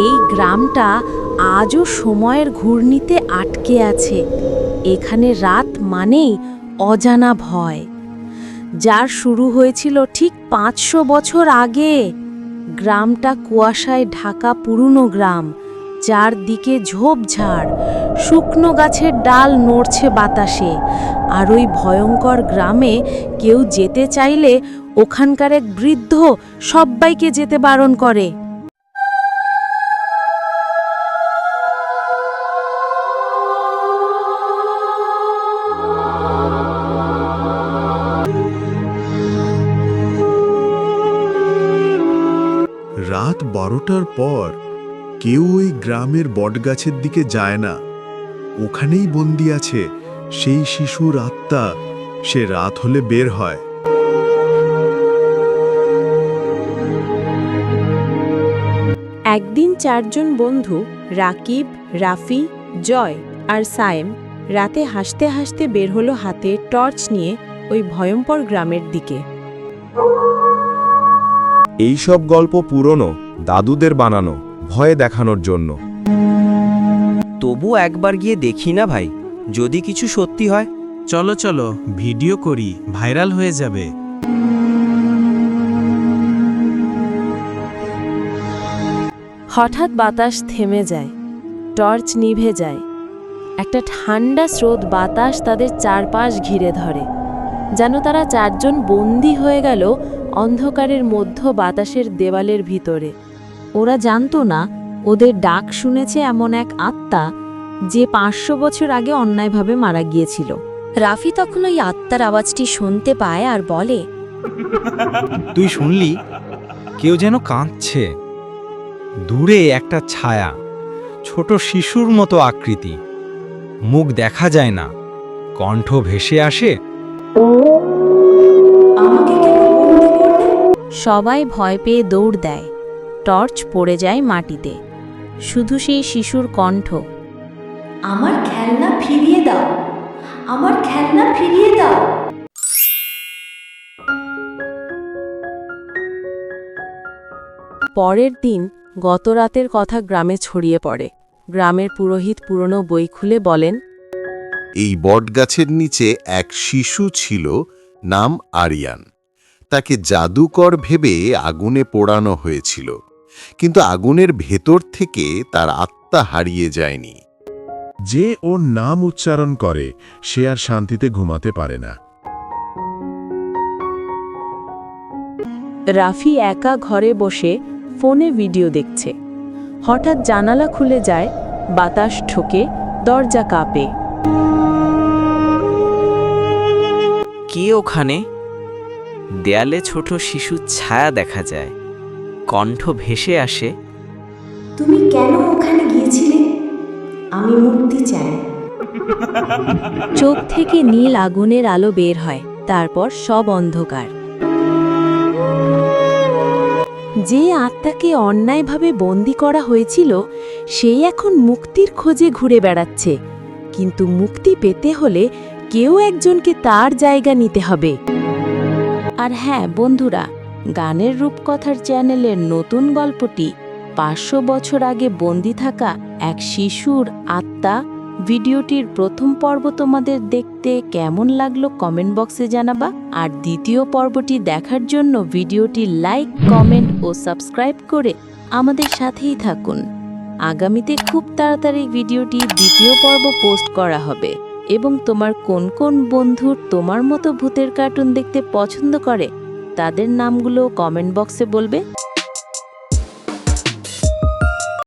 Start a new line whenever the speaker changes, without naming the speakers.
এই গ্রামটা আজও সময়ের ঘূর্ণিতে আটকে আছে। এখানে রাত মানেই অজানা ভয়, যার শুরু হয়েছিল ঠিক 500 বছর আগে। গ্রামটা কুয়াশায় ঢাকা পুরনো গ্রাম, চারদিকে ঝোপঝাড়, শুকনো গাছের ডাল নড়ছে বাতাসে। আর ওই ভয়ঙ্কর গ্রামে কেউ যেতে চাইলে ওখানকার এক বৃদ্ধ সবাইকে যেতে বারণ করে।
রাত 12টার পর কেউ ওই গ্রামের বটগাছের দিকে যায় না। ওখানেই বন্দি আছে সেই শিশুর আত্মা। সে রাত হলে বের হয়।
একদিন 4 জন বন্ধু, রাকিব, রাফি, জয় আর সায়েম, রাতে হাসতে হাসতে বের হলো হাতে টর্চ নিয়ে ওই ভয়ঙ্কর গ্রামের দিকে।
এই সব গল্প পুরনো, দাদুদের বানানো, ভয় দেখানোর জন্য।
তবু একবার গিয়ে দেখি না ভাই, যদি কিছু সত্যি হয়।
চলো চলো, ভিডিও করি, ভাইরাল হয়ে যাবে।
হঠাৎ বাতাস থেমে যায়, টর্চ নিভে যায়। একটা ঠান্ডা স্রোত বাতাস তাদের চারপাশ ঘিরে ধরে, যেন তারা 4 জন বন্দী হয়ে গেল অন্ধকারের মধ্য বাতাসের দেওয়ালের ভিতরে। ওরা জানতো না ওদের ডাক শুনেছে এমন এক আত্মা, যে 500 বছর আগে অন্যায়ভাবে মারা গিয়েছিল। রাফি তখন ওই আত্মার আওয়াজটি শুনতে পায় আর বলে,
তুই শুনলি? কেউ যেন কাঁদছে। দূরে একটা ছায়া, ছোট শিশুর মতো আকৃতি, মুখ দেখা যায় না, কণ্ঠ ভেসে আসে।
সবাই ভয় পেয়ে দৌড় দেয়। টর্চ পড়ে যায় মাটিতে, শুধু সেই শিশুর কণ্ঠ,
আমার খেলনা ফিরিয়ে দাও, আমার খেলনা ফিরিয়ে দাও।
পরের দিন গত রাতের কথা গ্রামে ছড়িয়ে পড়ে। গ্রামের পুরোহিত পুরনো বই খুলে বলেন,
এই বটগাছের নিচে এক শিশু ছিল, নাম আরিয়ান। তাকে জাদুকর ভেবে আগুনে পোড়ানো হয়েছিল, কিন্তু আগুনের ভেতর থেকে তার আত্মা হারিয়ে যায়নি।
যে ওর নাম উচ্চারণ করে সে আর শান্তিতে ঘুমাতে পারে না।
রাফি একা ঘরে বসে ফোনে ভিডিও দেখছে। হঠাৎ জানালা খুলে যায়, বাতাস ঠোকে, দরজা কাঁপে।
কে ওখানে? দেয়ালে ছোট শিশুর ছায়া দেখা যায়, কণ্ঠ ভেসে আসে,
তুমি কেন ওখানে গিয়েছিলে? আমি মুক্তি চাই।
চোখ থেকে নীল আগুনের আলো বের হয়, তারপর সব অন্ধকার। যে আত্মাকে অন্যায়ভাবে বন্দী করা হয়েছিল, সেই এখন মুক্তির খোঁজে ঘুরে বেড়াচ্ছে। কিন্তু মুক্তি পেতে হলে কেউ একজনকে তার জায়গা নিতে হবে। আর হ্যাঁ বন্ধুরা, গানের রূপকথার চ্যানেলের নতুন গল্পটি 500 বছর আগে বন্দী থাকা এক শিশুর আত্মা। ভিডিওটির প্রথম পর্ব তোমাদের দেখতে কেমন লাগলো কমেন্ট বক্সে জানাবা। আর দ্বিতীয় পর্বটি দেখার জন্য ভিডিওটি লাইক, কমেন্ট ও সাবস্ক্রাইব করে আমাদের সাথেই থাকুন। আগামীতে খুব তাড়াতাড়ি ভিডিওটি দ্বিতীয় পর্ব পোস্ট করা হবে। এবং তোমার কোন কোন বন্ধু তোমার মতো ভূতের কার্টুন দেখতে পছন্দ করে তাদের নামগুলো কমেন্ট বক্সে বলবে।